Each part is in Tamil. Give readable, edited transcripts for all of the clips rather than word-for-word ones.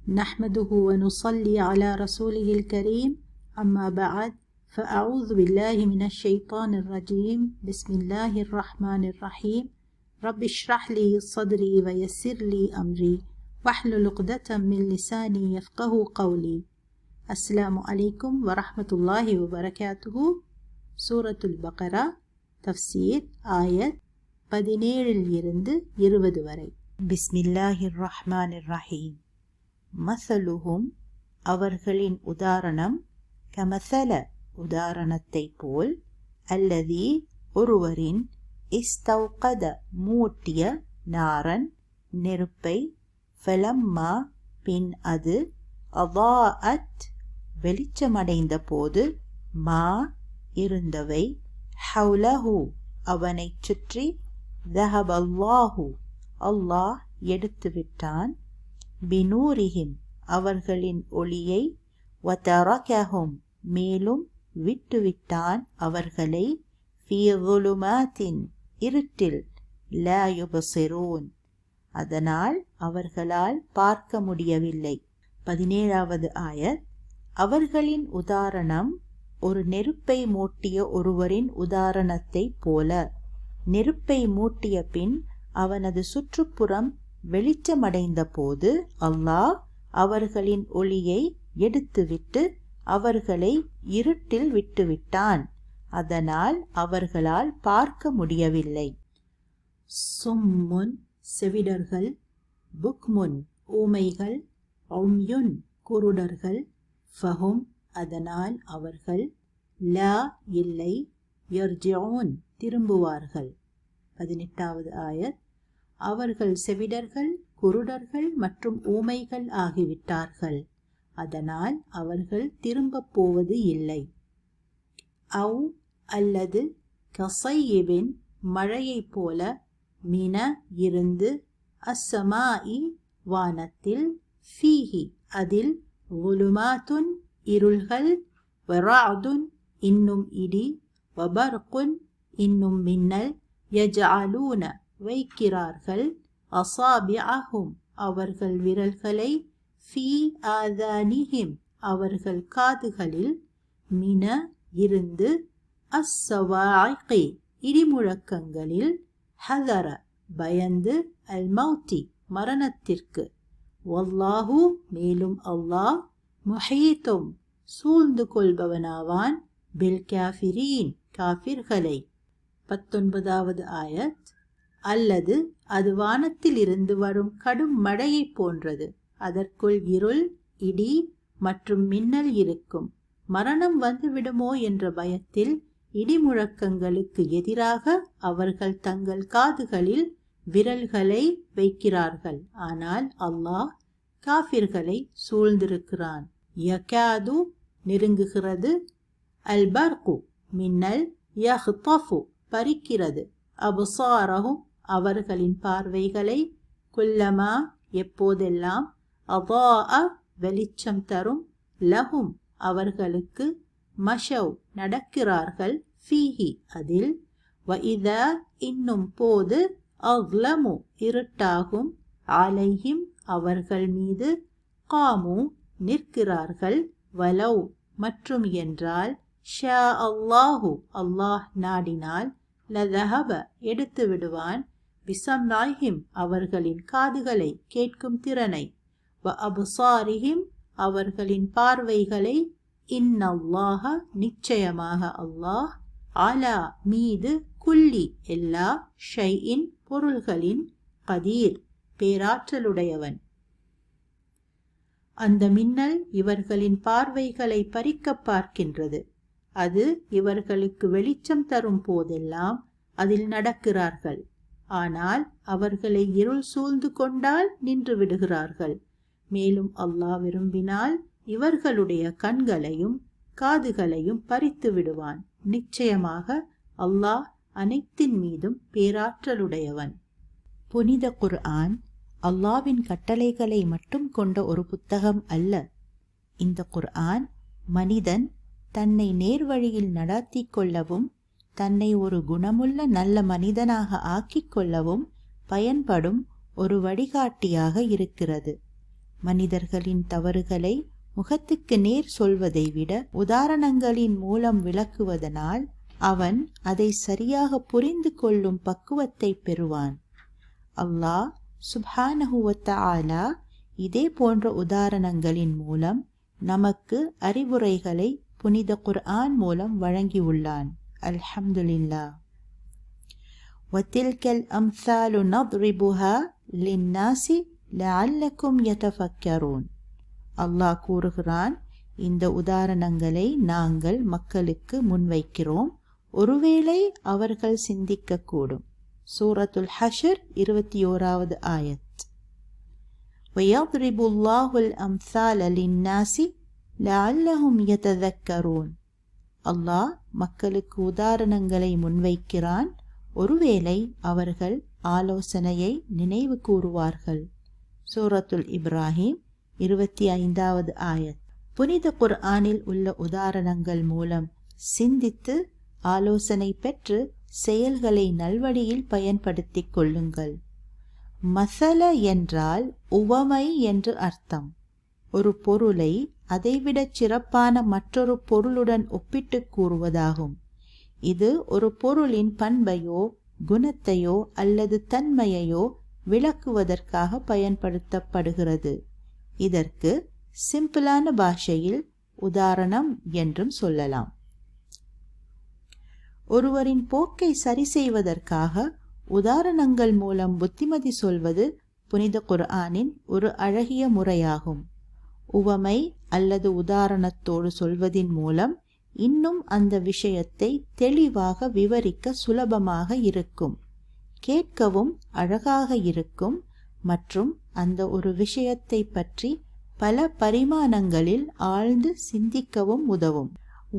نحمده ونصلي على رسوله الكريم أما بعد فأعوذ بالله من الشيطان الرجيم بسم الله الرحمن الرحيم رب اشرح لي صدري ويسر لي أمري واحلل عقدة من لساني يفقه قولي. السلام عليكم ورحمة الله وبركاته. சூரத்துல் பக்ரா தஃப்சீர் ஆயத் 17 20 வரை. பிஸ்மில்லாஹிர் ரஹ்மானிர் ரஹீம். மஸலுஹும் அவர்களின் உதாரணம், கமஸல உதாரணத்தை போல், அல்லதி ஒருவரின், இஸ்தௌகத மூட்டிய, நாரன் நெருப்பை, ஃபலம்மா பின் அது, அதாஅத் வெளிச்சமடைந்த போது, மா இருந்தவை, ஹவுலஹு அவனைச் சுற்றி, தஹபல்லாஹு அல்லாஹ் எடுத்துவிட்டான், பினூரிஹிம் அவர்களின் ஒளியை, வதரகஹும் மேலும் விட்டுவிட்டான் அவர்களை, ஃபீ ظுலுமாத்தின் இருட்டில், லா யுபஸிரூன் அதனால் அவர்களால் பார்க்க முடியவில்லை. 17வது ஆயத். அவர்களின் உதாரணம் ஒரு நெருப்பை மூட்டிய ஒருவரின் உதாரணத்தை போல. நெருப்பை மூட்டிய பின் அவனது சுற்றுப்புறம் வெளிச்சமடைந்த போது அல்லாஹ் அவர்களின் ஒளியை எடுத்துவிட்டு அவர்களை இருட்டில் விட்டுவிட்டான். அதனால் அவர்களால் பார்க்க முடியவில்லை. சும்முன் செவிடர்கள், புக்முன் ஊமைகள், உம்யுன் குருடர்கள், ஃபஹும் அதனால் அவர்கள், லா இல்லை, யர்ஜிஊன் திரும்புவார்கள். 18வது ஆயத். அவர்கள் செவிடர்கள், குருடர்கள் மற்றும் ஊமைகள் ஆகிவிட்டார்கள். அதனால் அவர்கள் திரும்பப் போவது இல்லை. அவ் அல்லது கஸையிபின் மழையைப் போல, மின இருந்து, அஸ்ஸமாஇ வானத்தில், ஃபீஹி அதில், ظுலுமாத்துன் இருள்கள், வராதுன் இன்னும் இடி, வபர்குன் இன்னும் மின்னல், யஜ்அலூன வைக்கிறார்கள், அஸாபிஅஹும் அவர்கள் விரல்களை, ஃபீ ஆதானிஹிம் அவர்கள் காதுகளில், மின இருந்து, அஸ்ஸவாஇகி இடிமுழக்கங்களில், ஹதர பயந்து, அல் மௌத்தி மரணத்திற்கு, வல்லாஹு மேலும் அல்லாஹ், முஹீத்தும் சூழ்ந்து கொள்பவனாவான், பில் காஃபிரீன் காஃபிர்களை. 19வது ஆயத். அல்லது அது வானத்தில் இருந்து வரும் கடும் மழையைப் போன்றது. அதற்குள் இருள், இடி மற்றும் மின்னல் இருக்கும். மரணம் வந்துவிடுமோ என்ற பயத்தில் இடிமுழக்கங்களுக்கு எதிராக அவர்கள் தங்கள் காதுகளில் விரல்களை வைக்கிறார்கள். ஆனால் அல்லாஹ் காஃபிர்களை சூழ்ந்திருக்கிறான். யகாது நெருங்குகிறது, அல் பர்கு மின்னல், யஹ்தஃபு பறிக்கிறது, அப்சாரஹும் அவர்களின் பார்வைகளை, குல்லமா எப்போதெல்லாம், அதாஅ வெளிச்சம் தரும், லஹும் அவர்களுக்கு, மஷவ் நடக்கிறார்கள், ஃபீஹி அதில், வஇதா இன்னும் போது, அஸ்லமு இருட்டாகும், அலைஹிம் அவர்கள் மீது, காமு நிற்கிறார்கள், வலவ் மற்றும் என்றால், ஷா அல்லாஹு அல்லாஹ் நாடினால், லதஹப எடுத்து விடுவான், பிஸம்இஹிம் அவர்களின் காதுகளை கேட்கும் திறனை, வ அப்சாரிஹிம் அவர்களின் பார்வைகளை, இன்னல்லாஹ நிச்சயமாக அல்லாஹ், அலா மீது, குல்லி எல்லா, ஷைஇன் பொருள்களின், கதீர் பேராற்றலுடையவன். அந்த மின்னல் இவர்களின் பார்வைகளை பறிக்க பார்க்கின்றது. அது இவர்களுக்கு வெளிச்சம் தரும் போதெல்லாம் அதில் நடக்கிறார்கள். ஆனால் அவர்களை இருள் சூழ்ந்து கொண்டால் நின்று விடுகிறார்கள். மேலும் அல்லாஹ் விரும்பினால் இவர்களுடைய கண்களையும் காதுகளையும் பறித்து விடுவான். நிச்சயமாக அல்லாஹ் அனைத்தின் மீதும் பேராற்றலுடையவன். புனித குர்ஆன் அல்லாஹ்வின் கட்டளைகளை மட்டும் கொண்ட ஒரு புத்தகம் அல்ல. இந்த குர்ஆன் மனிதன் தன்னை நேர்வழியில் நடாத்தி கொள்ளவும், தன்னை ஒரு குணமுள்ள நல்ல மனிதனாக ஆக்கிக் கொள்ளவும் பயன்படும் ஒரு வழிகாட்டியாக இருக்கிறது. மனிதர்களின் தவறுகளை முகத்துக்கு நேர் சொல்வதை விட உதாரணங்களின் மூலம் விளக்குவதனால் அவன் அதை சரியாக புரிந்து கொள்ளும் பக்குவத்தை பெறுவான். அல்லாஹ் சுப்ஹானஹு வ தஆலா இதே போன்ற உதாரணங்களின் மூலம் நமக்கு அறிவுரைகளை புனித குர்ஆன் மூலம் வழங்கியுள்ளான். அல்ஹம்துலில்லாஹ். وَتِلْكَ الْأَمْثَالُ نَضْرِبُهَا لِلنَّاسِ لَعَلَّكُمْ يَتَفَكَّرُونَ. அல்லாஹ் கூறுகிறான், இந்த உதாரணங்களை நாங்கள் மக்களுக்கு முன்வைக்கிறோம், ஒருவேளை அவர்கள் சிந்திக்கக்கூடும். சூரத்துல் ஹஷ்ர் 21வது ஆயத். وَيَضْرِبُ اللَّهُ الْأَمْثَالَ لِلنَّاسِ لَعَلَّهُمْ يَتَذَكَّرُونَ. அல்லாஹ் மக்களுக்கு உதாரணங்களை முன்வைக்கிறான், ஒருவேளை அவர்கள் ஆலோசனையை நினைவு கூறுவார்கள். சூரத்துல் இப்ராஹிம் 25வது ஆயத். புனித குர்ஆனில் உள்ள உதாரணங்கள் மூலம் சிந்தித்து ஆலோசனை பெற்று செயல்களை நல்வழியில் பயன்படுத்திக் கொள்ளுங்கள். மசல என்றால் உவமை என்று அர்த்தம். ஒரு பொருளை அதைவிட சிறப்பான மற்றொரு பொருளுடன் ஒப்பிட்டு கூறுவதாகும். இது ஒரு பொருளின் பண்பையோ குணத்தையோ அல்லது தன்மையையோ விளக்குவதற்காக பயன்படுத்தப்படுகிறது. இதற்கு சிம்பிளான பாஷையில் உதாரணம் என்றும் சொல்லலாம். ஒருவரின் போக்கை சரி செய்வதற்காக உதாரணங்கள் மூலம் புத்திமதி சொல்வது புனித குர்ஆனின் ஒரு அழகிய முறையாகும். உவமை அல்லது உதாரணத்தோடு சொல்வதின் மூலம் இன்னும் அந்த விஷயத்தை தெளிவாக விவரிக்க சுலபமாக இருக்கும், கேட்கவும் அழகாக இருக்கும் மற்றும் அந்த ஒரு விஷயத்தை பற்றி பல பரிமாணங்களில் ஆழ்ந்து சிந்திக்கவும் உதவும்.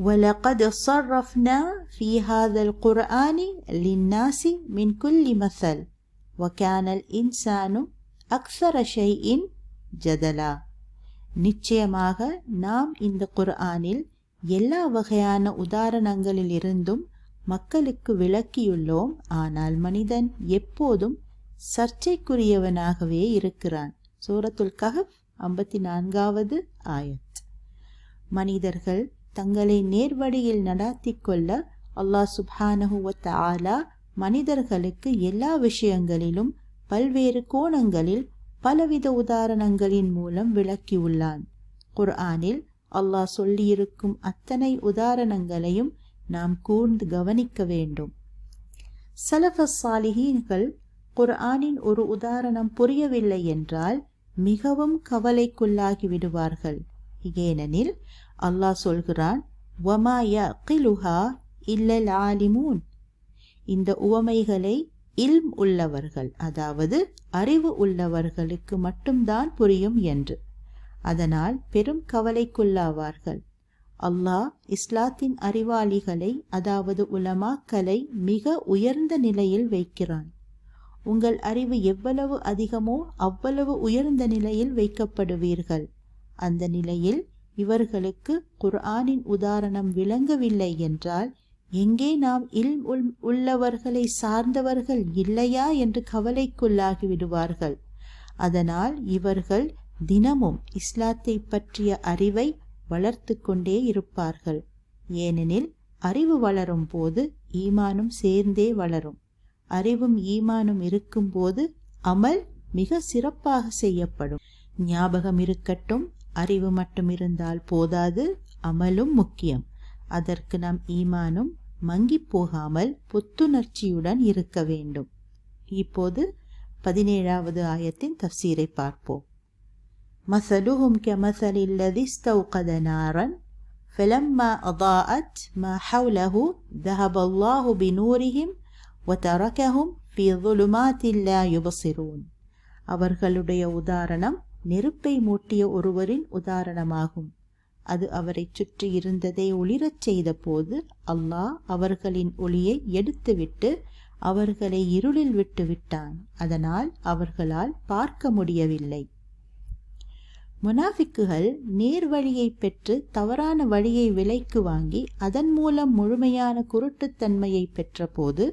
وَلَقَدْ صَرَّفْنَا فِي هَذَا الْقُرْآنِ لِلنَّاسِ مِنْ كُلِّ مَثَلٍ وَكَانَ الْإِنسَانُ أَكْثَرَ شَيْءٍ جَدَلًا. நிச்சயமாக நாம் இந்த குர்ஆனில் எல்லா வகையான உதாரணங்களில் இருந்தும் மக்களுக்கு விளக்கியுள்ளோம். ஆனால் மனிதன் எப்போதும் சர்ச்சைக்குரியவனாகவே இருக்கிறான். சூரத்துல் கஹஃப் 54வது ஆயத். மனிதர்கள் தங்களை நேர்வழியில் நடாத்திக் கொள்ள அல்லாஹ் சுப்ஹானஹு வ தஆலா மனிதர்களுக்கு எல்லா விஷயங்களிலும் பல்வேறு கோணங்களில் பலவித உதாரணங்களின் மூலம் விளக்கியுள்ளான். குர்ஆனில் அல்லாஹ் சொல்லியிருக்கும் அத்தனை உதாரணங்களையும் நாம் கூர்ந்து கவனிக்க வேண்டும். ஸலஃபஸ் ஸாலிஹீன்கள் குர்ஆனின் ஒரு உதாரணம் புரியவில்லை என்றால் மிகவும் கவலைக்குள்ளாகி விடுவார்கள். ஏனெனில் அல்லாஹ் சொல்கிறான், வமா யஅகிலுஹா இல்லல் ஆலிமூன். இந்த உவமைகளை இல்ம் உள்ளவர்கள், அதாவது அறிவு உள்ளவர்களுக்கு மட்டும்தான் புரியும் என்று. அதனால் பெரும் கவலைக்குள்ளாவார்கள். அல்லாஹ் இஸ்லாத்தின் அறிவாளிகளை, அதாவது உலமாக்களை மிக உயர்ந்த நிலையில் வைக்கிறான். உங்கள் அறிவு எவ்வளவு அதிகமோ அவ்வளவு உயர்ந்த நிலையில் வைக்கப்படுவீர்கள். அந்த நிலையில் இவர்களுக்கு குர்ஆனின் உதாரணம் விளங்கவில்லை என்றால் எங்கே நாம் இல்ம் உள்ளவர்களை சார்ந்தவர்கள் இல்லையா என்று கவலைக்குள்ளாகி விடுவார்கள். அதனால் இவர்கள் தினமும் இஸ்லாத்தை பற்றிய அறிவை வளர்த்து கொண்டே இருப்பார்கள். ஏனெனில் அறிவு வளரும் போது ஈமானும் சேர்ந்தே வளரும். அறிவும் ஈமானும் இருக்கும்போது அமல் மிக சிறப்பாக செய்யப்படும். ஞாபகம் இருக்கட்டும், அறிவு மட்டும் இருந்தால் போதாது, அமலும் முக்கியம். அதற்கு நம் ஈமானும் மங்கி போகாமல் புத்துணர்ச்சியுடன் இருக்க வேண்டும். இப்போது 17வது ஆயத்தின் தஃசீரை பார்ப்போம். மஸலுஹும் கமஸலில் லதி இஸ்தௌகத நாரன் ஃபலம்மா அதாஅத் மா ஹவ்லஹு ذهبல்லாஹு பினூரிஹிம் வதரகஹும் ஃபீ ظுலுமாத்தின் லா யுபஸிரூன். அவர்களுடைய உதாரணம் நெருப்பை மூட்டிய ஒருவரின் உதாரணமாகும். அது அவரை சுற்றி இருந்ததை ஒளிரச் செய்த போது அல்லாஹ் அவர்களின் ஒளியை எடுத்துவிட்டு அவர்களை இருளில் விட்டு விட்டான். அதனால் அவர்களால் பார்க்க முடியவில்லை. முனாஃபிக்குகள் நேர் வழியை பெற்று தவறான வழியை விலைக்கு வாங்கி அதன் மூலம் முழுமையான குருட்டுத்தன்மையை பெற்ற போது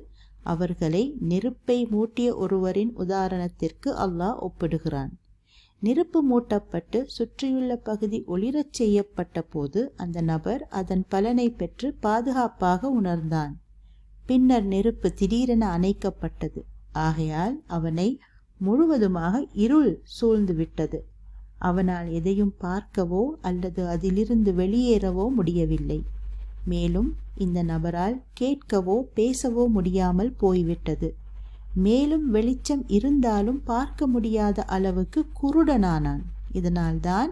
அவர்களை நெருப்பை மூட்டிய ஒருவரின் உதாரணத்திற்கு அல்லாஹ் ஒப்பிடுகிறான். நெருப்பு மூட்டப்பட்டு சுற்றியுள்ள பகுதி ஒளிரச் செய்யப்பட்ட போது அந்த நபர் அதன் பலனை பெற்று பாதுகாப்பாக உணர்ந்தான். பின்னர் நெருப்பு திடீரென அணைக்கப்பட்டது. ஆகையால் அவனை முழுவதுமாக இருள் சூழ்ந்து விட்டது. அவனால் எதையும் பார்க்கவோ அல்லது அதிலிருந்து வெளியேறவோ முடியவில்லை. மேலும் இந்த நபரால் கேட்கவோ பேசவோ முடியாமல் போய்விட்டது. மேலும் வெளிச்சம் இருந்தாலும் பார்க்க முடியாத அளவுக்கு குருடனானான். இதனால்தான்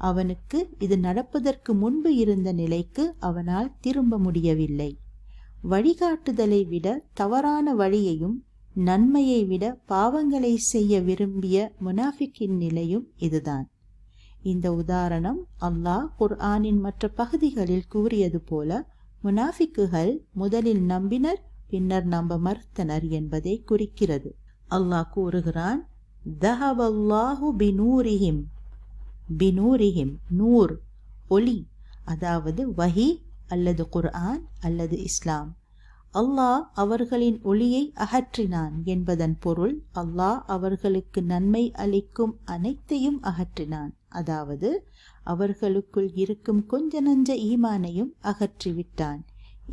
அவனுக்கு இது நடப்பதற்கு முன்பு இருந்த நிலைக்கு அவனால் திரும்ப முடியவில்லை. வழிகாட்டுதலை விட தவறான வழியையும் நன்மையை விட பாவங்களை செய்ய விரும்பிய முனாஃபிக்கின் நிலையும் இதுதான். இந்த உதாரணம் அல்லாஹ் குர்ஆனின் மற்ற பகுதிகளில் கூறியது போல முனாஃபிக்குகள் முதலில் நம்பினர், பின்னர் நம்ப மறுத்தனர் என்பதை குறிக்கிறது. அல்லாஹ் கூறுகிறான், தஹவல்லாஹு பினூரிஹிம். பினூரிஹிம் நூர் ஒளி, அதாவது வஹி அல்லது குர்ஆன் அல்லது இஸ்லாம். அல்லாஹ் அவர்களின் ஒளியை அகற்றினான் என்பதன் பொருள் அல்லாஹ் அவர்களுக்கு நன்மை அளிக்கும் அனைத்தையும் அகற்றினான். அதாவது அவர்களுக்குள் இருக்கும் கொஞ்ச நஞ்ச ஈமானையும் அகற்றிவிட்டான்.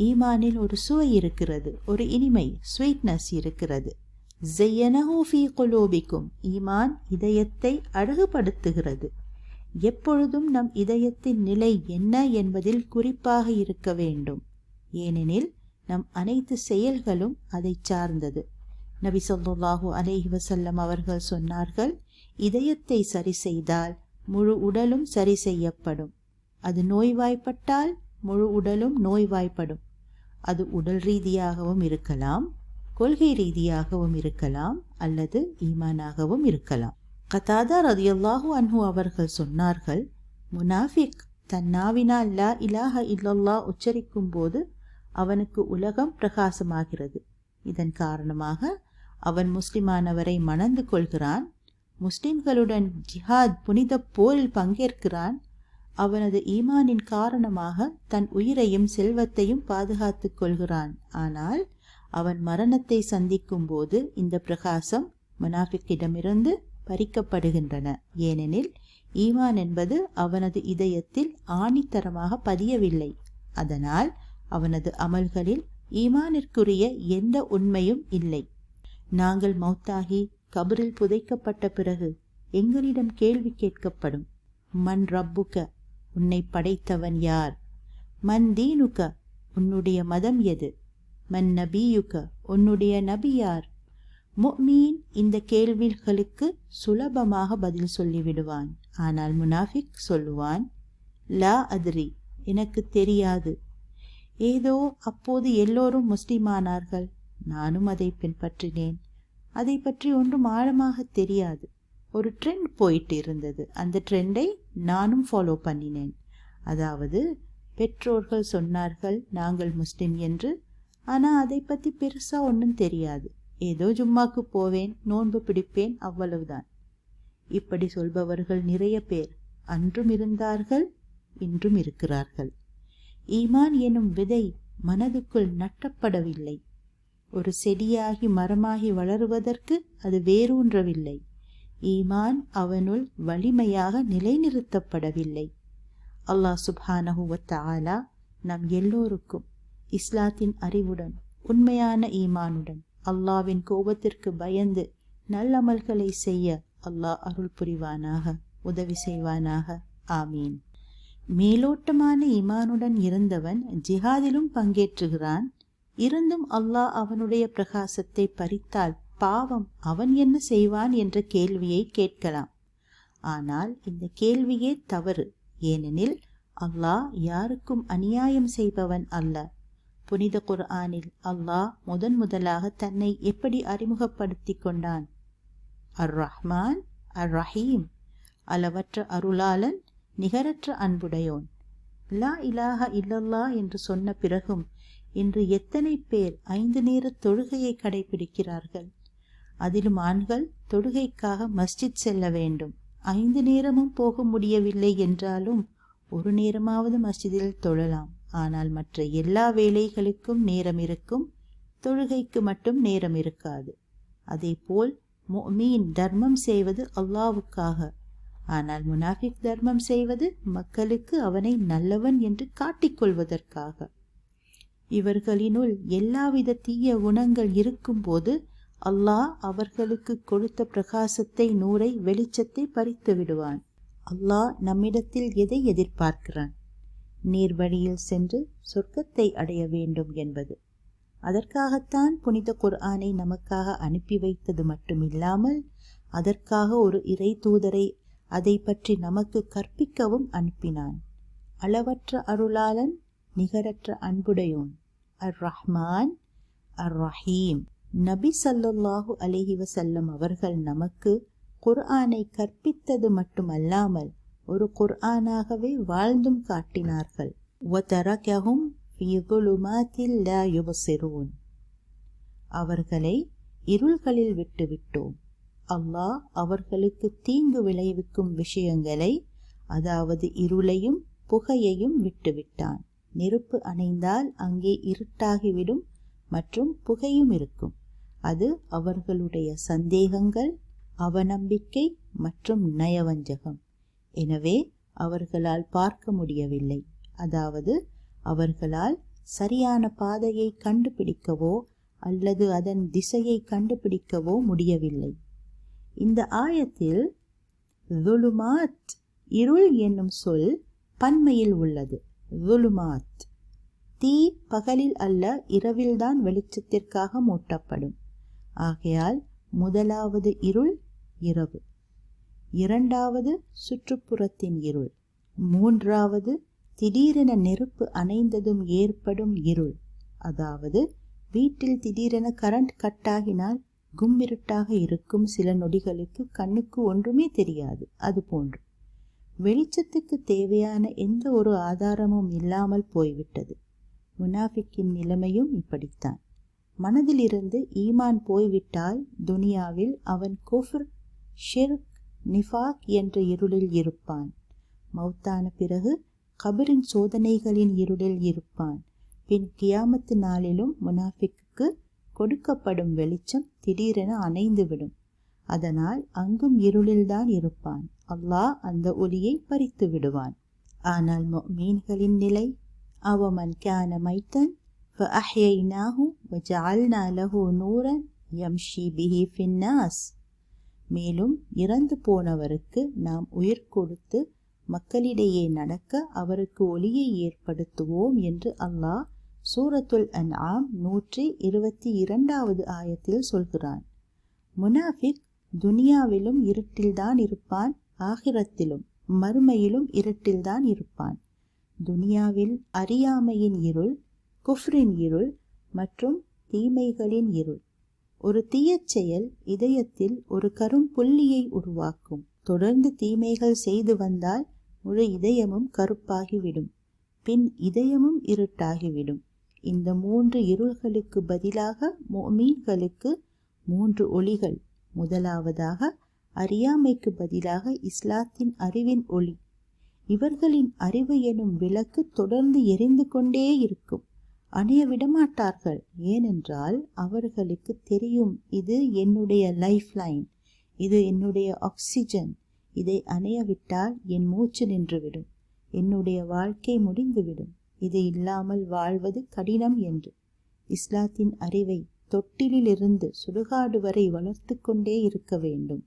ஈமானில் ஒரு சுவை இருக்கிறது, ஒரு இனிமை, ஸ்வீட்னஸ் இருக்கிறது. ஸையனஹு ஃபீ குலூபிக்கும். ஈமான் இதயத்தை அழகுபடுத்துகிறது. எப்பொழுதும் நம் இதயத்தின் நிலை என்ன என்பதில் குறிப்பாக இருக்க வேண்டும். ஏனெனில் நம் அனைத்து செயல்களும் அதை சார்ந்தது. நபி ஸல்லல்லாஹு அலைஹி வஸல்லம் அவர்கள் சொன்னார்கள், இதயத்தை சரி செய்தால் முழு உடலும் சரி செய்யப்படும். அது நோய்வாய்ப்பட்டால் முழு உடலும் நோய்வாய்ப்படும். அது உடல் ரீதியாகவும் இருக்கலாம், கொள்கை ரீதியாகவும் இருக்கலாம், அல்லது ஈமானாகவும் இருக்கலாம். கதாதா ரலியல்லாஹு அன்ஹு அவர்கள் சொன்னார்கள், முனாஃபிக் தன் நாவினால் லா இலாஹ இல்லல்லாஹ் உச்சரிக்கும் போது அவனுக்கு உலகம் பிரகாசமாகிறது. இதன் காரணமாக அவன் முஸ்லிமானவரை மணந்து கொள்கிறான், முஸ்லிம்களுடன் ஜிஹாத் புனித போரில் பங்கேற்கிறான். அவனது ஈமானின் காரணமாக தன் உயிரையும் செல்வத்தையும் பாதுகாத்துக் கொள்கிறான். ஆனால் அவன் மரணத்தை சந்திக்கும் போது இந்த பிரகாசம் முனாஃபிக்கிடமிருந்து பறிக்கப்படுகின்றன. ஏனெனில் ஈமான் என்பது அவனது இதயத்தில் ஆணித்தரமாக பதியவில்லை. அதனால் அவனது அமல்களில் ஈமானிற்குரிய எந்த உண்மையும் இல்லை. நாங்கள் மௌத்தாகி கபரில் புதைக்கப்பட்ட பிறகு எங்களிடம் கேள்வி கேட்கப்படும். மன் ரப்புக, உன்னை படைத்தவன் யார்? மன் தீனுக, உன்னுடைய மதம் எது? மன் நபியுக, உன்னுடைய நபி யார்? முஃமின் இந்த கேள்விகளுக்கு சுலபமாக பதில் சொல்லிவிடுவான். ஆனால் முனாஃபிக் சொல்லுவான், லா அத்ரி, எனக்கு தெரியாது. ஏதோ அப்போது எல்லோரும் முஸ்லிமானார்கள், நானும் அதை பின்பற்றினேன். அதை பற்றி ஒன்றும் ஆழமாக தெரியாது. ஒரு ட்ரெண்ட் போயிட்டு இருந்தது, அந்த ட்ரெண்டை நானும் ஃபாலோ பண்ணினேன். அதாவது பெற்றோர்கள் சொன்னார்கள் நாங்கள் முஸ்லிம் என்று, ஆனால் அதை பற்றி பெருசாக ஒன்றும் தெரியாது. ஏதோ ஜும்மாக்கு போவேன், நோன்பு பிடிப்பேன், அவ்வளவுதான். இப்படி சொல்பவர்கள் நிறைய பேர் அன்றும் இருந்தார்கள், இன்றும் இருக்கிறார்கள். ஈமான் எனும் விதை மனதுக்குள் நட்டப்படவில்லை. ஒரு செடியாகி மரமாகி வளருவதற்கு அது வேரூன்றவில்லை. ஈமான் அவனுள் வலிமையாக நிலைநிறுத்தப்படவில்லை. அல்லாஹ் சுப்ஹானஹு வ தஆலா நம் எல்லோருக்கும் இஸ்லாத்தின் அறிவுடன், உண்மையான ஈமானுடன், அல்லாவின் கோபத்திற்கு பயந்து நல்லமல்களை செய்ய அல்லாஹ் அருள் புரிவானாக, உதவி செய்வானாக. ஆமீன். மேலோட்டமான ஈமானுடன் இருந்தவன் ஜிஹாதிலும் பங்கேற்றுகிறான். இருந்தும் அல்லாஹ் அவனுடைய பிரகாசத்தை பறித்தால் பாவம் அவன் என்ன செய்வான் என்ற கேள்வியை கேட்கலாம். ஆனால் இந்த கேள்வியே தவறு. ஏனெனில் அல்லாஹ் யாருக்கும் அநியாயம் செய்பவன் அல்ல. புனித குர்ஆனில் அல்லாஹ் முதலாக தன்னை எப்படி அறிமுகப்படுத்தி கொண்டான்? அர் ரஹ்மான் அர் ரஹீம், அளவற்ற அருளாளன், நிகரற்ற அன்புடையோன். லா இலாஹ இல்லல்லாஹ் என்று சொன்ன பிறகும் இன்று எத்தனை பேர் 5 நேர தொழுகையை கடைபிடிக்கிறார்கள்? அதிலும் ஆண்கள் தொழுகைக்காக மஸ்ஜித் செல்ல வேண்டும். 5 நேரமும் போக முடியவில்லை என்றாலும் ஒரு நேரமாவது மஸ்ஜிதில் தொழலாம். ஆனால் மற்ற எல்லா வேலைகளுக்கும் நேரம் இருக்கும், தொழுகைக்கு மட்டும் நேரம் இருக்காது. அதே போல் முஃமின் தர்மம் செய்வது அல்லாஹ்வுக்காக, ஆனால் முனாஃபிக் தர்மம் செய்வது மக்களுக்கு அவனை நல்லவன் என்று காட்டிக்கொள்வதற்காக. இவர்களினுள் எல்லாவித தீய குணங்கள் இருக்கும்போது அல்லாஹ் அவர்களுக்கு கொடுத்த பிரகாசத்தை, நூரை, வெளிச்சத்தை பறித்து விடுவான். அல்லாஹ் நம்மிடத்தில் எதை எதிர்பார்க்கிறான்? நேர்வழியில் சென்று சொர்க்கத்தை அடைய வேண்டும் என்பது. அதற்காகத்தான் புனித குர்ஆனை நமக்காக அனுப்பி வைத்தது மட்டுமில்லாமல் அதற்காக ஒரு இறை தூதரை அதை பற்றி நமக்கு கற்பிக்கவும் அனுப்பினான். அளவற்ற அருளாளன், நிகரற்ற அன்புடையோன், அர் ரஹ்மான் அர் ரஹீம். நபி ஸல்லல்லாஹு அலைஹி வஸல்லம் அவர்கள் நமக்கு குர்ஆனை கற்பித்தது மட்டுமல்லாமல் ஒரு குர்ஆனாகவே வாழ்ந்தும் காட்டினார்கள். வதரகஹும் ஃபீ ظுலுமாத்தில் லா யுபஸிரூன். அவர்களை இருள்களில் விட்டுவிட்டோம். அல்லாஹ் அவர்களுக்கு தீங்கு விளைவிக்கும் விஷயங்களை, அதாவது இருளையும் புகையையும் விட்டுவிட்டான். நெருப்பு அணைந்தால் அங்கே இருட்டாகிவிடும் மற்றும் புகையும் இருக்கும். அது அவர்களுடைய சந்தேகங்கள், அவநம்பிக்கை மற்றும் நயவஞ்சகம். எனவே அவர்களால் பார்க்க முடியவில்லை, அதாவது அவர்களால் சரியான பாதையை கண்டுபிடிக்கவோ அல்லது அதன் திசையை கண்டுபிடிக்கவோ முடியவில்லை. இந்த ஆயத்தில் ظுலுமாத், இருள் என்னும் சொல் பன்மையில் உள்ளது. ظுலுமாத், தீ பகலில் அல்ல இரவில்தான் வெளிச்சத்திற்காக மூட்டப்படும். ஆகையால் முதலாவது இருள் இரவு, இரண்டாவது சுற்றுப்புறத்தின் இருள், மூன்றாவது திடீரென நெருப்பு அணைந்ததும் ஏற்படும் இருள். அதாவது வீட்டில் திடீரென கரண்ட் கட்டாகினால் கும்மிருட்டாக இருக்கும், சில நொடிகளுக்கு கண்ணுக்கு ஒன்றுமே தெரியாது. அதுபோன்று வெளிச்சத்துக்கு தேவையான எந்த ஒரு ஆதாரமும் இல்லாமல் போய்விட்டது. முனாஃபிக்கின் நிலைமையும் இப்படித்தான். மனதிலிருந்து ஈமான் போய்விட்டால் துனியாவில் அவன் குஃப்ர், ஷிர்க், நிஃபாக் என்ற இருளில் இருப்பான். மௌத்தான பிறகு கபரின் சோதனைகளின் இருளில் இருப்பான். பின் கியாமத்து நாளிலும் முனாஃபிக்கு கொடுக்கப்படும் வெளிச்சம் திடீரென அணைந்துவிடும். அதனால் அங்கும் இருளில்தான் இருப்பான். அல்லாஹ் அந்த ஒளியை பறித்து விடுவான். ஆனால் முஃமின்களின் நிலை, அவமன் கான மைத்தன் ஃபஅஹ்யைனாஹு வஜஅல்னா லஹு நூரன் யம்ஷி பிஹி ஃபின்னாஸ். மேலும் இறந்து போனவருக்கு நாம் உயிர் கொடுத்து மக்களிடையே நடக்க அவருக்கு ஒளியை ஏற்படுத்துவோம் என்று அல்லாஹ் சூரத்துல் அன்ஆம் 122வது ஆயத்தில் சொல்கிறான். முனாஃபிக் துனியாவிலும் இருட்டில்தான் இருப்பான், ஆகிரத்திலும் மறுமையிலும் இருட்டில்தான் இருப்பான். துனியாவில் அறியாமையின் இருள், குஃப்ரின் இருள் மற்றும் தீமைகளின் இருள். ஒரு தீயச் செயல் இதயத்தில் ஒரு கரும்புள்ளியை உருவாக்கும். தொடர்ந்து தீமைகள் செய்து வந்தால் முழு இதயமும் கருப்பாகிவிடும். பின் இதயமும் இருட்டாகிவிடும். இந்த 3 இருள்களுக்கு பதிலாக முஃமின்களுக்கு 3 ஒளிகள். முதலாவதாக அறியாமைக்கு பதிலாக இஸ்லாத்தின் அறிவின் ஒளி. இவர்களின் அறிவு எனும் விளக்கு தொடர்ந்து எரிந்து கொண்டே இருக்கும், அணைய விடமாட்டார்கள். ஏனென்றால் அவர்களுக்கு தெரியும், இது என்னுடைய லைஃப் லைன், இது என்னுடைய ஆக்சிஜன். இதை அணையவிட்டால் என் மூச்சு நின்றுவிடும், என்னுடைய வாழ்க்கை முடிந்துவிடும், இது இல்லாமல் வாழ்வது கடினம் என்று. இஸ்லாத்தின் அறிவை தொட்டிலிலிருந்து சுடுகாடு வரை வளர்த்து கொண்டே இருக்க வேண்டும்.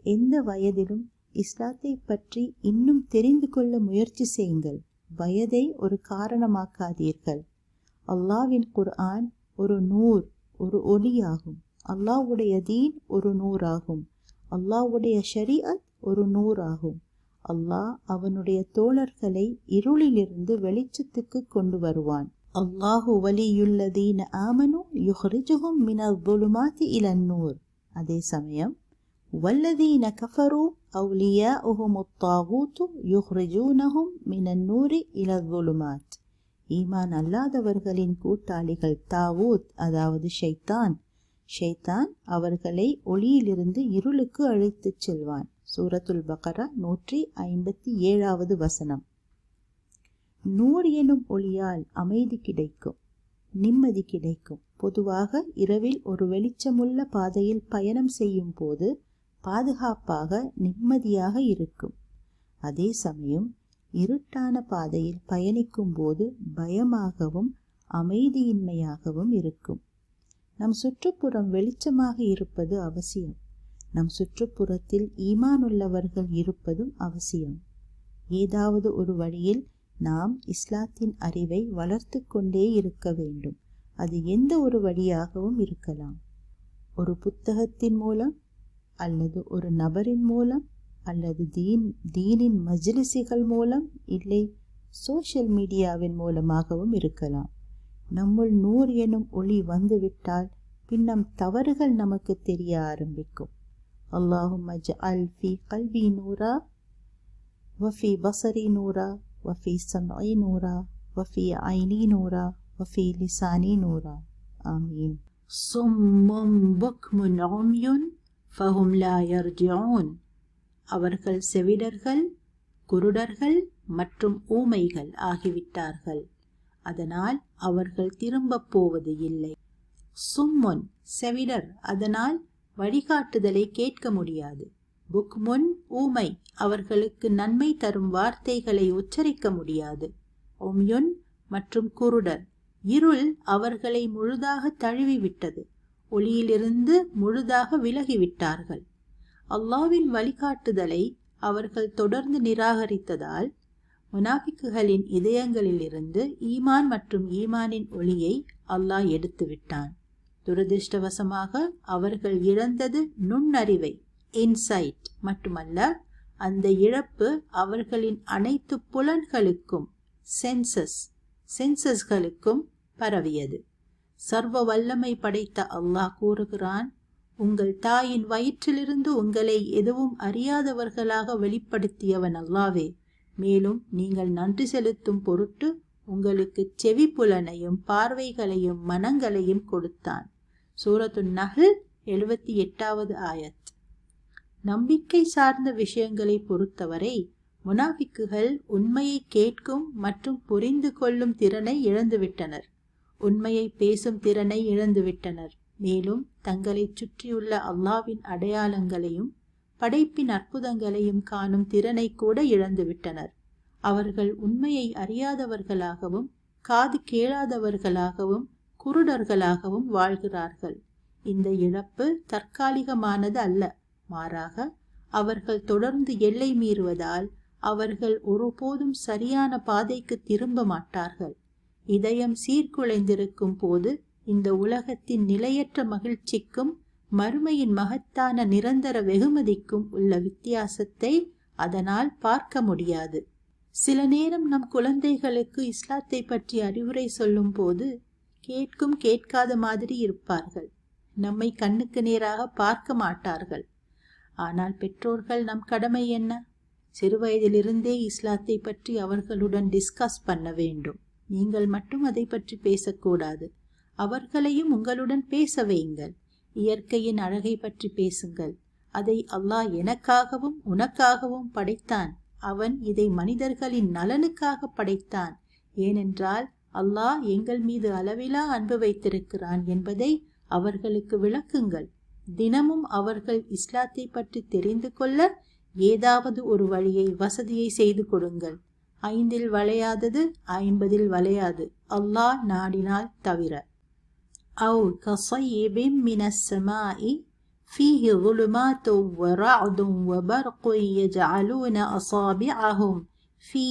எந்த வயதிலும் இஸ்லாத்தை பற்றி இன்னும் தெரிந்து கொள்ள முயற்சி செய்யுங்கள். வயதை ஒரு காரணமாக்காதீர்கள். அல்லாஹ்வின் குர்ஆன் ஒரு நூர், ஒரு ஒளியாகும். அல்லாஹ்வுடைய தீன் ஒரு நூறாகும். அல்லாஹ்வுடைய ஷரீஅத் ஒரு நூறாகும். அல்லாஹ் அவனுடைய தோழர்களை இருளிலிருந்து வெளிச்சத்துக்கு கொண்டு வருவான். அல்லாஹு வலியுல்லதீன ஆமனு யுஹ்ரிஜுஹும் மினல் ظுலுமாத்தி இலன் நூர். அதே சமயம் வல்லதீன கஃபரு அவ்லியாஉஹுமுத் தாகூத்து யுஹ்ரிஜூனஹும் மினன் நூரி இலல் ظுலுமாத். ஈமான் அல்லாதவர்களின் கூட்டாளிகள் தாகூத், அதாவது ஷைத்தான். ஷைத்தான் அவர்களை ஒளியிலிருந்து இருளுக்கு அழைத்துச் செல்வான். சூரத்துல் பக்ரா 157வது வசனம். நூர் எனும் ஒளியால் அமைதி கிடைக்கும், நிம்மதி கிடைக்கும். பொதுவாக இரவில் ஒரு வெளிச்சமுள்ள பாதையில் பயணம் செய்யும் போது பாதுகாப்பாக நிம்மதியாக இருக்கும். அதே சமயம் இருட்டான பாதையில் பயணிக்கும் போது பயமாகவும் அமைதியின்மையாகவும் இருக்கும். நம் சுற்றுப்புறம் வெளிச்சமாக இருப்பது அவசியம். நம் சுற்றுப்புறத்தில் ஈமானுள்ளவர்கள் இருப்பதும் அவசியம். ஏதாவது ஒரு வழியில் நாம் இஸ்லாத்தின் அறிவை வளர்த்து கொண்டே இருக்க வேண்டும். அது எந்த ஒரு வழியாகவும் இருக்கலாம். ஒரு புத்தகத்தின் மூலம், அல்லது ஒரு நபரின் மூலம், அல்லது தீனின் மஜ்லிஸுகள் மூலம், இல்லை சோஷியல் மீடியாவின் மூலமாகவும் இருக்கலாம். நம்முள் நூர் எனும் ஒளி வந்துவிட்டால் பின் நம் தவறுகள் நமக்கு தெரிய ஆரம்பிக்கும். அல்லாஹும்ம ஜஅல் ஃபீ கல்பி நூரா வஃபி பஸரி நூரா வஃபி சம்இ நூரா வஃபி ஐனி நூரா வஃபி லிசானி நூரா. ஆமீன். சும்மும் புக்முன் உம்யுன் ஃபஹும் லா யர்ஜிஊன். அவர்கள் செவிடர்கள், குருடர்கள் மற்றும் ஊமைகள் ஆகிவிட்டார்கள். அதனால் அவர்கள் திரும்பப் போவது இல்லை. சும்முன் செவிடர், அதனால் வழிகாட்டுதலை கேட்க முடியாது. புக்முன் ஊமை, அவர்களுக்கு நன்மை தரும் வார்த்தைகளை உச்சரிக்க முடியாது. உம்யுன் மற்றும் குருடர், இருள் அவர்களை முழுதாக தழுவிவிட்டது. ஒளியிலிருந்து முழுதாக விலகிவிட்டார்கள். அல்லாஹ்வின் வழிகாட்டுதலை அவர்கள் தொடர்ந்து நிராகரித்ததால் முனாஃபிக்குகளின் இதயங்களிலிருந்து ஈமான் மற்றும் ஈமானின் ஒளியை அல்லாஹ் எடுத்து விட்டான். துரதிர்ஷ்டவசமாக அவர்கள் இழந்தது நுண்ணறிவை, இன்சைட் மட்டுமல்ல, அந்த இழப்பு அவர்களின் அனைத்து புலன்களுக்கும், சென்சஸ்களுக்கும் பரவியது. சர்வ வல்லமை படைத்த அல்லாஹ் கூறுகிறான், உங்கள் தாயின் வயிற்றிலிருந்து உங்களை எதுவும் அறியாதவர்களாக வெளிப்படுத்தியவன் அல்லாவே. மேலும் நீங்கள் நன்றி செலுத்தும் பொருட்டு உங்களுக்கு செவி புலனையும் பார்வைகளையும் மனங்களையும் கொடுத்தான். சூரத்துன் நஹ்ல் 78வது ஆயத். நம்பிக்கை சார்ந்த விஷயங்களை பொறுத்தவரை முனாஃபிக்குகள் உண்மையை கேட்கும் மற்றும் புரிந்து கொள்ளும் திறனை இழந்துவிட்டனர். உண்மையை பேசும் திறனை இழந்துவிட்டனர். மேலும் தங்களை சுற்றியுள்ள அல்லாஹ்வின் அடையாளங்களையும் படைப்பின் அற்புதங்களையும் காணும் திறனை கூட இழந்துவிட்டனர். அவர்கள் உண்மையை அறியாதவர்களாகவும் காது கேளாதவர்களாகவும் குருடர்களாகவும் வாழ்கிறார்கள். இந்த இழப்பு தற்காலிகமானது அல்ல, மாறாக அவர்கள் தொடர்ந்து எல்லை மீறுவதால் அவர்கள் ஒருபோதும் சரியான பாதைக்கு திரும்ப மாட்டார்கள். இதயம் சீர்குலைந்திருக்கும் போது இந்த உலகத்தின் நிலையற்ற மகிழ்ச்சிக்கும் மறுமையின் மகத்தான நிரந்தர வெகுமதிக்கும் உள்ள வித்தியாசத்தை அதனால் பார்க்க முடியாது. சில நேரம் நம் குழந்தைகளுக்கு இஸ்லாத்தை பற்றி அறிவுரை சொல்லும் போது கேட்கும் கேட்காத மாதிரி இருப்பார்கள். நம்மை கண்ணுக்கு நேராக பார்க்க மாட்டார்கள். ஆனால் பெற்றோர்கள் நம் கடமை என்ன? சிறுவயதிலிருந்தே இஸ்லாத்தை பற்றி அவர்களுடன் டிஸ்கஸ் பண்ண வேண்டும். நீங்கள் மட்டும் அதை பற்றி பேசக்கூடாது. அவர்களையும் உங்களுடன் பேச வையுங்கள். இயற்கையின் அழகை பற்றி பேசுங்கள். அதை அல்லாஹ் எனக்காகவும் உனக்காகவும் படைத்தான். அவன் இதை மனிதர்களின் நலனுக்காக படைத்தான். ஏனென்றால் அல்லாஹ் எங்கள் மீது அளவிலா அன்பு வைத்திருக்கிறான் என்பதை அவர்களுக்கு விளக்குங்கள். தினமும் அவர்கள் இஸ்லாத்தை பற்றி தெரிந்து கொள்ள ஏதாவது ஒரு வழியை, வசதியை செய்து கொடுங்கள். 5 வளையாதது 50 வளையாது, அல்லாஹ் நாடினால் தவிர. أو كصيب من السماء فيه ظلمات ورعد وبرق يجعلون أصابعهم في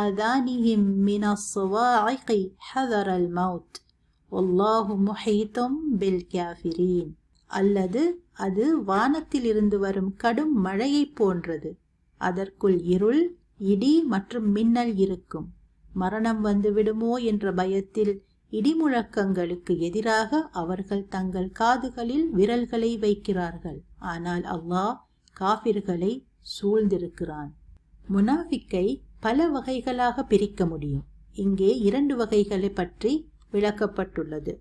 آذانهم من الصواعق حذر الموت والله محيط بالكافرين. அல்லது அது வானத்திலிருந்து வரும் கடும் மழையை போன்றது. அதற்குள் இருள், இடி மற்றும் மின்னல் இருக்கும். மரணம் வந்துவிடுமோ என்ற பயத்தில் இடிமுழக்கங்களுக்கு எதிராக அவர்கள் தங்கள் காதுகளில் விரல்களை வைக்கிறார்கள். ஆனால் அல்லாஹ் காபிர்களை சூழ்ந்திருக்கிறான். முனாஃபிக்கை பல வகைகளாக பிரிக்க முடியும். இங்கே 2 வகைகளை பற்றி விளக்கப்பட்டுள்ளது.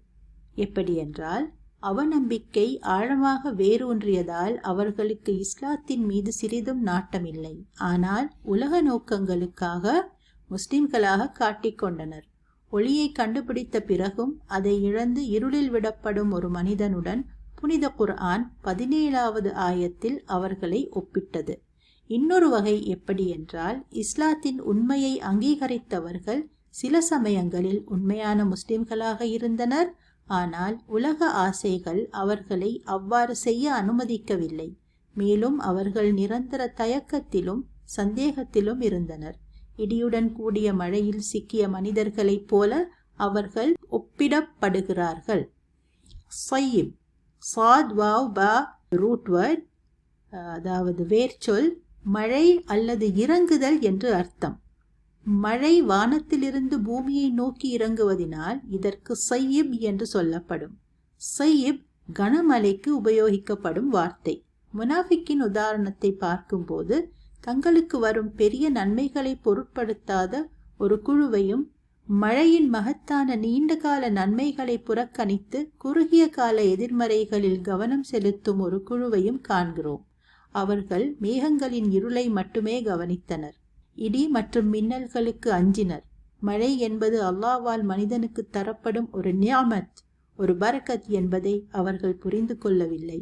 எப்படி என்றால், அவநம்பிக்கை ஆழமாக வேரூன்றியதால் அவர்களுக்கு இஸ்லாத்தின் மீது சிறிதும் நாட்டமில்லை. ஆனால் உலக நோக்கங்களுக்காக முஸ்லிம்களாக காட்டிக்கொண்டனர். ஒளியை கண்டுபிடித்த பிறகும் அதை இழந்து இருளில் விடப்படும் ஒரு மனிதனுடன் புனித குர்ஆன் 17வது ஆயத்தில் அவர்களை ஒப்பிட்டது. இன்னொரு வகை எப்படி என்றால், இஸ்லாத்தின் உண்மையை அங்கீகரித்தவர்கள் சில சமயங்களில் உண்மையான முஸ்லிம்களாக இருந்தனர். ஆனால் உலக ஆசைகள் அவர்களை அவ்வாறு செய்ய அனுமதிக்கவில்லை. மேலும் அவர்கள் நிரந்தர தயக்கத்திலும் சந்தேகத்திலும் இருந்தனர். இடியுடன் கூடிய மழையில் சிக்கிய மனிதர்களைப் போல அவர்கள் ஒப்பிடப்படுகிறார்கள். சையிப், சாத் வாவ் பா ரூட் வேர்ட், அதாவது வேர்ச்சொல், மழை அல்லது இறங்குதல் என்று அர்த்தம். மழை வானத்திலிருந்து பூமியை நோக்கி இறங்குவதினால் இதற்கு சையிப் என்று சொல்லப்படும். சையிப் கனமழைக்கு உபயோகிக்கப்படும் வார்த்தை. முனாஃபிக்கின் உதாரணத்தை பார்க்கும்போது, தங்களுக்கு வரும் பெரிய நன்மைகளை பொருட்படுத்தாத ஒரு குழுவையும் மழையின் மகத்தான நீண்டகால நன்மைகளை புறக்கணித்து குறுகிய கால எதிர்மறைகளில் கவனம் செலுத்தும் ஒரு குழுவையும் காண்கிறோம். அவர்கள் மேகங்களின் இருளை மட்டுமே கவனித்தனர். இடி மற்றும் மின்னல்களுக்கு அஞ்சினர். மழை என்பது அல்லாஹ்வால் மனிதனுக்கு தரப்படும் ஒரு நியாமத், ஒரு பரக்கத் என்பதை அவர்கள் புரிந்து கொள்ளவில்லை.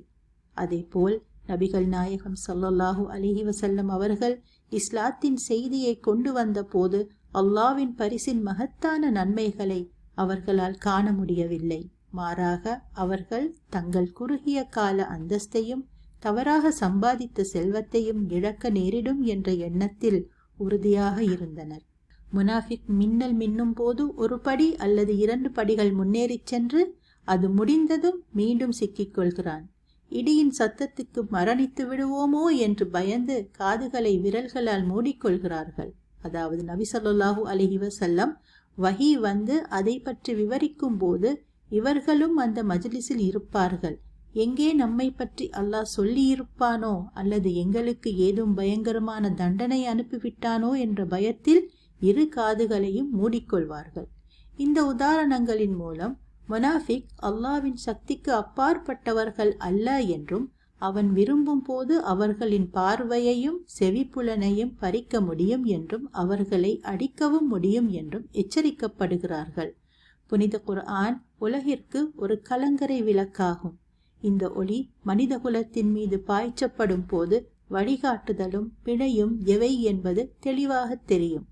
அதேபோல் நபிகள் நாயகம் ஸல்லல்லாஹு அலைஹி வஸல்லம் அவர்கள் இஸ்லாத்தின் செய்தியை கொண்டு வந்த போது அல்லாஹ்வின் பரிசின் மகத்தான நன்மைகளை அவர்களால் காண முடியவில்லை. மாறாக அவர்கள் தங்கள் குறுகிய கால அந்தஸ்தையும் தவறாக சம்பாதித்த செல்வத்தையும் இழக்க நேரிடும் என்ற எண்ணத்தில் உறுதியாக இருந்தனர். முனாஃபிக் மின்னல் மின்னும் போது ஒரு படி அல்லது 2 படிகள் முன்னேறிச் சென்று அது முடிந்ததும் மீண்டும் சிக்கிக்கொள்கிறான். இடியின் சத்தத்துக்கு மரணித்து விடுவோமோ என்று பயந்து காதுகளை விரல்களால் மூடிக்கொள்கிறார்கள். அதாவது நபி ஸல்லல்லாஹு அலைஹி வஸல்லம் வஹி வந்து அதை பற்றி விவரிக்கும் போது இவர்களும் அந்த மஜ்லிஸில் இருப்பார்கள். எங்கே நம்மை பற்றி அல்லாஹ் சொல்லியிருப்பானோ அல்லது எங்களுக்கு ஏதும் பயங்கரமான தண்டனை அனுப்பிவிட்டானோ என்ற பயத்தில் 2 காதுகளையும் மூடிக்கொள்வார்கள். இந்த உதாரணங்களின் மூலம் முனாஃபிக் அல்லாஹ்வின் சக்திக்கு அப்பாற்பட்டவர்கள் அல்ல என்றும், அவன் விரும்பும் போது அவர்களின் பார்வையையும் செவிப்புலனையும் பறிக்க முடியும் என்றும் அவர்களை அடிக்கவும் முடியும் என்றும் எச்சரிக்கப்படுகிறார்கள். புனித குர்ஆன் உலகிற்கு ஒரு கலங்கரை விளக்காகும். இந்த ஒளி மனிதகுலத்தின் மீது பாய்ச்சப்படும் போது வழிகாட்டுதலும் பிழையும் எவை என்பது தெளிவாக தெரியும்.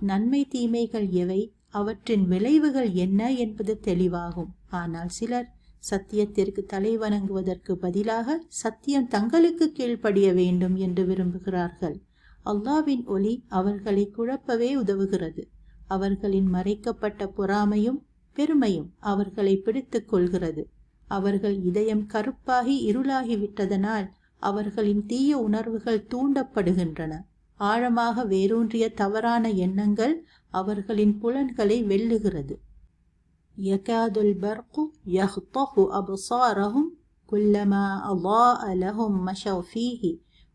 நன்மை தீமைகள் எவை, அவற்றின் விளைவுகள் என்ன என்பது தெளிவாகும். ஆனால் சிலர் சத்தியத்திற்கு தலை வணங்குவதற்கு பதிலாக சத்தியம் தங்களுக்கு கீழ்ப்படிய வேண்டும் என்று விரும்புகிறார்கள். அல்லாஹ்வின் ஒளி அவர்களை குழப்பவே உதவுகிறது. அவர்களின் மறைக்கப்பட்ட பொறாமையும் பெருமையும் அவர்களை பிடித்துக் கொள்கிறது. அவர்கள் இதயம் கருப்பாகி இருளாகிவிட்டதனால் அவர்களின் தீய உணர்வுகள் தூண்டப்படுகின்றன. ஆழமாக வேரூன்றிய தவறான எண்ணங்கள் அவர்களின் புலன்களை வெல்லுகிறது. யகாதுல் பர்கு யஹ்தஃபு அப்சாரஹும் குல்லமா அலாஅ லஹும் மஷவ் ஃபீஹி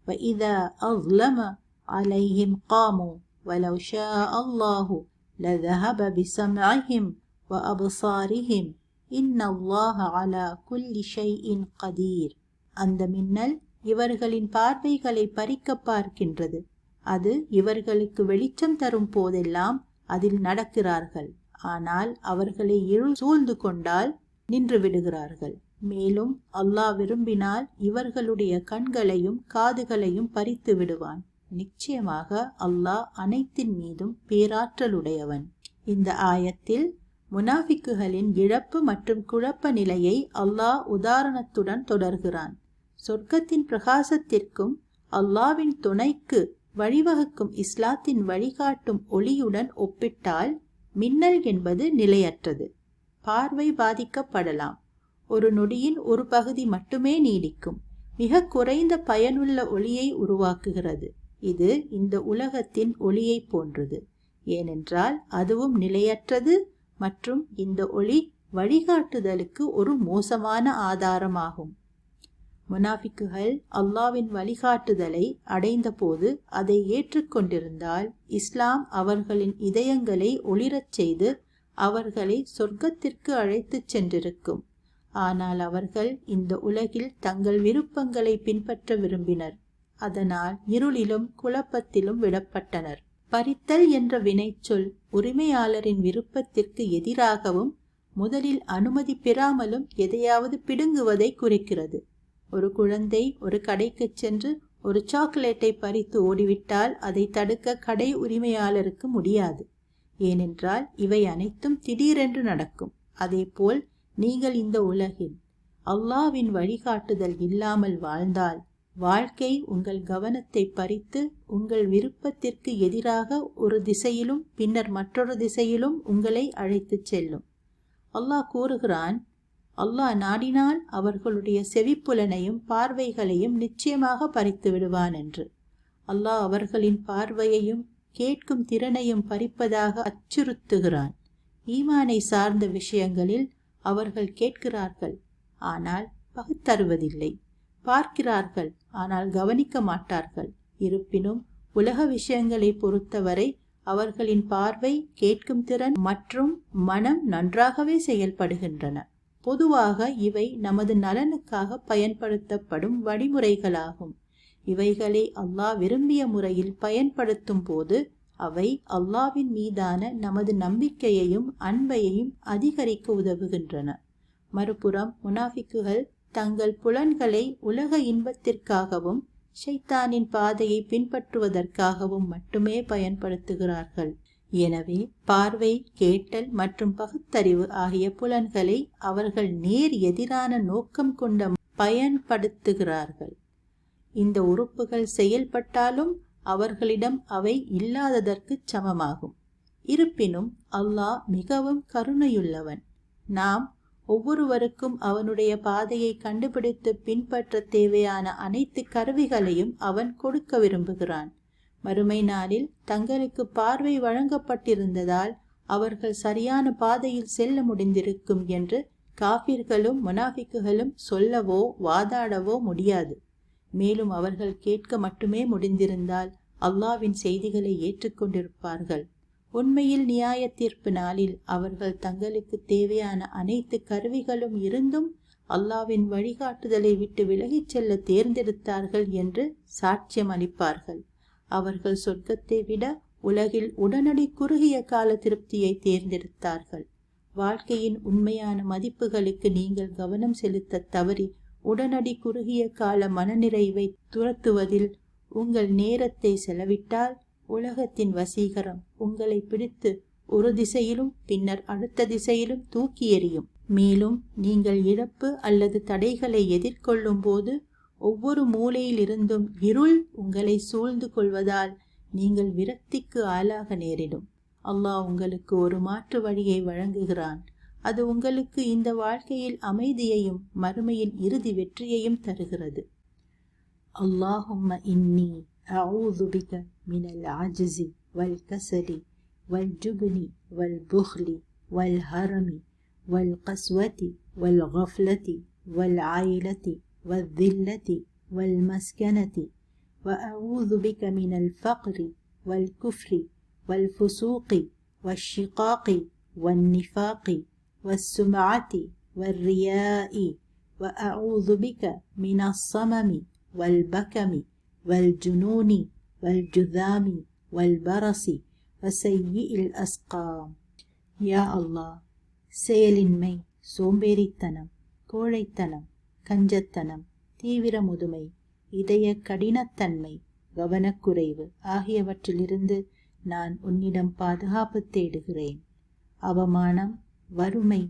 வஇதா அஸ்லம அலைஹிம் காமு வலவ் ஷாஅ அல்லாஹு லذهب பிஸம்இஹிம் வஅப்சாரிஹிம் இன்னல்லாஹ அலா குல்லி ஷைஇன் கதீர். அந்த மின்னல் இவர்களின் பார்வைகளை பறிக்க பார்க்கின்றது. அது இவர்களுக்கு வெளிச்சம் தரும் போதெல்லாம் அதில் நடக்கிறார்கள். ஆனால் அவர்களை இருள் சூழ்ந்து கொண்டால் நின்று விடுகிறார்கள். மேலும் அல்லாஹ் விரும்பினால் இவர்களுடைய கண்களையும் காதுகளையும் பறித்து விடுவான். நிச்சயமாக அல்லாஹ் அனைத்தின் மீதும் பேராற்றலுடையவன். இந்த ஆயத்தில் முனாஃபிக்குகளின் இழப்பு மற்றும் குழப்ப நிலையை அல்லாஹ் உதாரணத்துடன் தொடர்கிறான். சொர்க்கத்தின் பிரகாசத்திற்கும் அல்லாஹ்வின் துணைக்கு வழிவகுக்கும் இஸ்லாத்தின் வழிகாட்டும் ஒளியுடன் ஒப்பிட்டால் மின்னல் என்பது நிலையற்றது. பார்வை பாதிக்கப்படலாம். ஒரு நொடியின் ஒரு பகுதி மட்டுமே நீடிக்கும். மிக குறைந்த பயனுள்ள ஒளியை உருவாக்குகிறது. இது இந்த உலகத்தின் ஒளியை போன்றது. ஏனென்றால் அதுவும் நிலையற்றது மற்றும் இந்த ஒளி வழிகாட்டுதலுக்கு ஒரு மோசமான ஆதாரமாகும். முனாஃபிக்குகள் அல்லாஹ்வின் வழிகாட்டுதலை அடைந்த போது அதை ஏற்றுக்கொண்டிருந்தால் இஸ்லாம் அவர்களின் இதயங்களை ஒளிரச் செய்து அவர்களை சொர்க்கத்திற்கு அழைத்துச் சென்றிருக்கும். ஆனால் அவர்கள் இந்த உலகில் தங்கள் விருப்பங்களை பின்பற்ற விரும்பினர். அதனால் இருளிலும் குழப்பத்திலும் விடப்பட்டனர். பறித்தல் என்ற வினைச்சொல் உரிமையாளரின் விருப்பத்திற்கு எதிராகவும் முதலில் அனுமதி பெறாமலும் எதையாவது பிடுங்குவதை குறிக்கிறது. ஒரு குழந்தை ஒரு கடைக்குச் சென்று ஒரு சாக்லேட்டை பறித்து ஓடிவிட்டால் அதை தடுக்க கடை உரிமையாளருக்கு முடியாது. ஏனென்றால் இவை அனைத்தும் திடீரென்று நடக்கும். அதேபோல் நீங்கள் இந்த உலகில் அல்லாஹ்வின் வழிகாட்டுதல் இல்லாமல் வாழ்ந்தால் வாழ்க்கை உங்கள் கவனத்தை பறித்து உங்கள் விருப்பத்திற்கு எதிராக ஒரு திசையிலும் பின்னர் மற்றொரு திசையிலும் உங்களை அழைத்துச் செல்லும். அல்லாஹ் கூறுகிறான், அல்லாஹ் நாடினால் அவர்களுடைய செவிப்புலனையும் பார்வைகளையும் நிச்சயமாக பறித்து விடுவான் என்று. அல்லாஹ் அவர்களின் பார்வையையும் கேட்கும் திறனையும் பறிப்பதாக அச்சுறுத்துகிறான். ஈமானை சார்ந்த விஷயங்களில் அவர்கள் கேட்கிறார்கள், ஆனால் பகுத்தறிவதில்லை. பார்க்கிறார்கள், ஆனால் கவனிக்க மாட்டார்கள். இருப்பினும் உலக விஷயங்களை பொறுத்தவரை அவர்களின் பார்வை, கேட்கும் திறன் மற்றும் மனம் நன்றாகவே செயல்படுகின்றன. பொதுவாக இவை நமது நலனுக்காக பயன்படுத்தப்படும் வழிமுறைகளாகும். இவைகளை அல்லாஹ் விரும்பிய முறையில் பயன்படுத்தும் போது அவை அல்லாஹ்வின் மீதான நமது நம்பிக்கையையும் அன்பையும் அதிகரிக்க உதவுகின்றன. மறுபுறம் முனாஃபிக்குகள் தங்கள் புலன்களை உலக இன்பத்திற்காகவும் ஷைத்தானின் பாதையை பின்பற்றுவதற்காகவும் மட்டுமே பயன்படுத்துகிறார்கள். எனவே பார்வை, கேட்டல் மற்றும் பகுத்தறிவு ஆகிய புலன்களை அவர்கள் நேர் எதிரான நோக்கம் கொண்ட பயன்படுத்துகிறார்கள். இந்த உறுப்புகள் செயல்பட்டாலும் அவர்களிடம் அவை இல்லாததற்கு சமமாகும். இருப்பினும் அல்லாஹ் மிகவும் கருணையுள்ளவன். நாம் ஒவ்வொருவருக்கும் அவனுடைய பாதையை கண்டுபிடித்து பின்பற்ற தேவையான அனைத்து கருவிகளையும் அவன் கொடுக்க விரும்புகிறான். மறுமை நாளில் தங்களுக்கு பார்வை வழங்கப்பட்டிருந்ததால் அவர்கள் சரியான பாதையில் செல்ல முடிந்திருக்கும் என்று காஃபிர்களும் முனாஃபிக்குகளும் சொல்லவோ வாதாடவோ முடியாது. மேலும் அவர்கள் கேட்க மட்டுமே முடிந்திருந்தால் அல்லாஹ்வின் செய்திகளை ஏற்றுக்கொண்டிருப்பார்கள். உண்மையில் நியாய தீர்ப்பு நாளில் அவர்கள் தங்களுக்கு தேவையான அனைத்து கருவிகளும் இருந்தும் அல்லாஹ்வின் வழிகாட்டுதலை விட்டு விலகிச் செல்ல தேர்ந்தெடுத்தார்கள் என்று சாட்சியம் அளிப்பார்கள். அவர்கள் சொர்க்கத்தை விட உலகில் உடனடி குறுகிய கால திருப்தியை தேர்ந்தெடுத்தார்கள். வாழ்க்கையின் உண்மையான மதிப்புகளுக்கு நீங்கள் கவனம் செலுத்த தவறி உடனடி குறுகிய கால மனநிறைவை துரத்துவதில் உங்கள் நேரத்தை செலவிட்டால் உலகத்தின் வசீகரம் உங்களை பிடித்து ஒரு திசையிலும் பின்னர் அடுத்த திசையிலும் தூக்கி எறியும். மேலும் நீங்கள் இழப்பு அல்லது தடைகளை எதிர்கொள்ளும் போது ஒவ்வொரு மூலையில் இருந்தும் இருள் உங்களை சூழ்ந்து கொள்வதால் நீங்கள் விரக்திக்கு ஆளாக நேரிடும். அல்லாஹ் உங்களுக்கு ஒரு மாற்று வழியை வழங்குகிறான். அது உங்களுக்கு இந்த வாழ்க்கையில் அமைதியையும் மறுமையில் இறுதி வெற்றியையும் தருகிறது. அல்லாஹும்ம இன்னி அஊது பிக மினல் அஜ்ஸி வல் கஸலி வல் ஜுப்னி வல் புஹ்லி வல் ஹரமி வல் கஸ்வதி வல் கஃப்லதி வல் ஆயிலதி வல் தில்லதி வல் மஸ்கனதி وأعوذ بك من الفقر والكفر والفسوق والشقاق والنفاق والسمعة والرياء وأعوذ بك من الصمم والبكم والجنون والجذام والبرص وسيء الأسقام. يا الله, செயலின்மை, சோம்பேறித்தனம், கோழைத்தனம், கஞ்சத்தனம், தீவிர முதுமை, இதய கடினத்தன்மை, கவனக்குறைவு ஆகியவற்றிலிருந்து நான் உன்னிடம் பாதுகாப்பு தேடுகிறேன். அவமானம், வறுமை,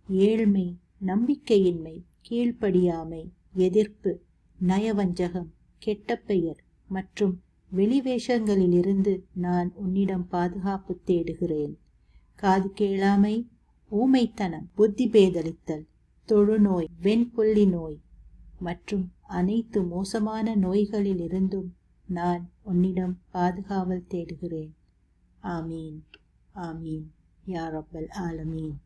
ஏழ்மை, நம்பிக்கையின்மை, கீழ்ப்படியாமை, எதிர்ப்பு, நயவஞ்சகம், கெட்ட பெயர் மற்றும் வெளிவேஷங்களிலிருந்து நான் உன்னிடம் பாதுகாப்பு தேடுகிறேன். காது கேளாமை, ஊமைத்தனம், புத்தி பேதலித்தல், தொழுநோய், வெண்புள்ளி நோய் மற்றும் அனைத்து மோசமான நோய்களில் இருந்தும் நான் உன்னிடம் பாதுகாவல் தேடுகிறேன். ஆமீன், ஆமீன் யா ரப்பல் ஆலமீன்.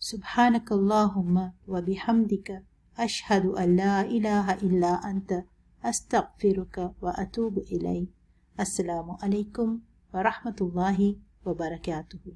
சுப்ஹானக அல்லாஹும்ம வ பிஹம்திக அஷ்ஹது அன் லா இலாஹ இல்லா அன்த அஸ்தக்ஃபிருக வ அதூபு இலைக். அஸ்ஸலாமு அலைக்கும் வ ரஹ்மத்துல்லாஹி வ பரகாத்துஹு.